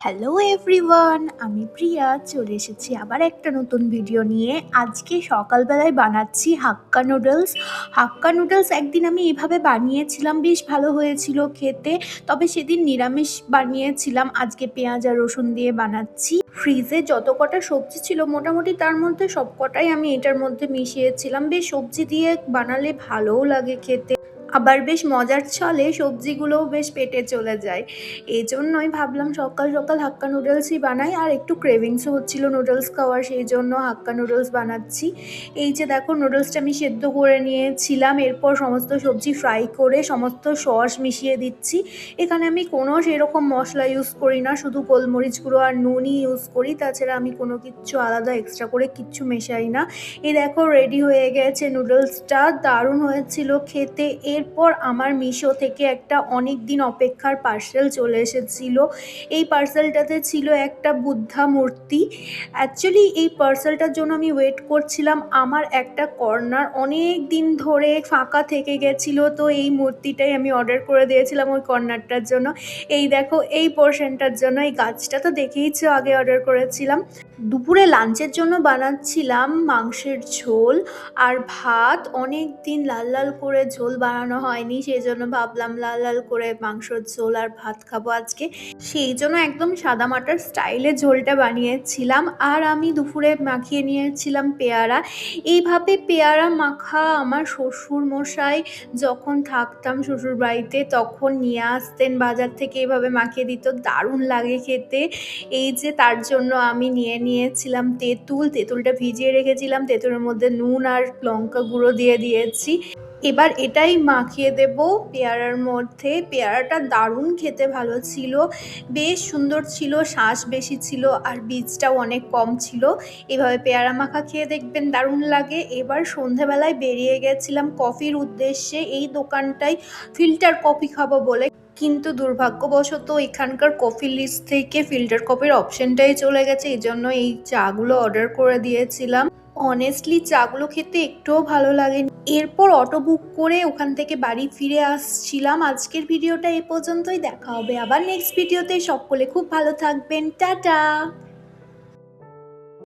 Hello everyone, আমি প্রিয়া চলে এসেছি আবার একটা নতুন ভিডিও নিয়ে। আজকে সকালবেলায় বানাচ্ছি হাক্কা নুডলস। হাক্কা নুডলস একদিন আমি এভাবে বানিয়েছিলাম, বেশ ভালো হয়েছিল খেতে। তবে সেদিন নিরামিষ বানিয়েছিলাম, আজকে পেঁয়াজ আর রসুন দিয়ে বানাচ্ছি। ফ্রিজে যত কটা সবজি ছিল মোটামুটি তার মধ্যে সব কটাই আমি এটার মধ্যে মিশিয়েছিলাম। বেশ সবজি দিয়ে বানালে ভালোও লাগে খেতে, আবার বেশ মজার ছলে সবজিগুলোও বেশ পেটে চলে যায়। এই জন্যই ভাবলাম সকাল সকাল হাক্কা নুডলসই বানাই, আর একটু ক্রেভিংসও হচ্ছিল নুডলস খাওয়ার, সেই জন্য হাক্কা নুডলস বানাচ্ছি। এই যে দেখো, নুডলসটা আমি সেদ্ধ করে নিয়েছিলাম, এরপর সমস্ত সবজি ফ্রাই করে সমস্ত সস মিশিয়ে দিচ্ছি। এখানে আমি কোনো সেরকম মশলা ইউজ করি না, শুধু গোলমরিচ গুঁড়ো আর নুনই ইউজ করি, তাছাড়া আমি কোনো কিচ্ছু আলাদা এক্সট্রা করে কিচ্ছু মেশাই না। এই দেখো রেডি হয়ে গেছে নুডলসটা, দারুণ হয়েছিল খেতে। এরপর আমার মিশো থেকে একটা অনেক দিন অপেক্ষার পার্সেল চলে এসেছিল। এই পার্সেলটাতে ছিল একটা বুদ্ধা মূর্তি। অ্যাকচুয়ালি এই পার্সেলটার জন্য আমি ওয়েট করছিলাম, আমার একটা কর্নার অনেক দিন ধরে ফাঁকা থেকে গেছিলো, তো এই মূর্তিটাই আমি অর্ডার করে দিয়েছিলাম ওই কর্নারটার জন্য। এই দেখো এই পোর্শনটার জন্য, এই গাছটা তো দেখেইছো, আগে অর্ডার করেছিলাম। দুপুরে লাঞ্চের জন্য বানাচ্ছিলাম মাংসের ঝোল আর ভাত। অনেক দিন লাল লাল করে ঝোল বানানো হয়নি, সেই জন্য ভাবলাম লাল লাল করে মাংসের ঝোল আর ভাত খাবো আজকে। সেই জন্য একদম সাদামাটার স্টাইলে ঝোলটা বানিয়েছিলাম। আর আমি দুপুরে মাখিয়ে নিয়েছিলাম পেয়ারা। এইভাবে পেয়ারা মাখা আমার শ্বশুর মশাই যখন থাকতাম শ্বশুর বাড়িতে তখন নিয়ে আসতেন বাজার থেকে, এইভাবে মাখিয়ে দিত, দারুণ লাগে খেতে। এই যে তার জন্য আমি নিয়ে নিয়েছিলাম তেঁতুলটা ভিজিয়ে রেখেছিলাম, তেঁতুলের মধ্যে নুন আর লঙ্কা গুঁড়ো দিয়ে দিয়েছি। এবার এটাই মাখিয়ে দেব পেয়ারার মধ্যে। পেয়ারাটা দারুণ খেতে ভালো ছিল, বেশ সুন্দর ছিল, শাঁস বেশি ছিল আর বীজটাও অনেক কম ছিল। এভাবে পেয়ারা মাখা খেয়ে দেখবেন, দারুণ লাগে। এবার সন্ধেবেলায় বেরিয়ে গেছিলাম কফির উদ্দেশ্যে, এই দোকানটায় ফিল্টার কফি খাবো বলে, কিন্তু দুর্ভাগ্যবশত এখানকার কফি লিস্ট থেকে ফিল্টার কফির অপশনটাই চলে গেছে, এই জন্য এই চাগুলো অর্ডার করে দিয়েছিলাম। অনেস্টলি চাগুলো খেতে একটুও ভালো লাগেনি। এরপর অটো বুক করে ওখান থেকে বাড়ি ফিরে আসছিলাম। আজকের ভিডিওটা এ পর্যন্তই, দেখা হবে আবার নেক্সট ভিডিওতে। সকলে খুব ভালো থাকবেন, টাটা।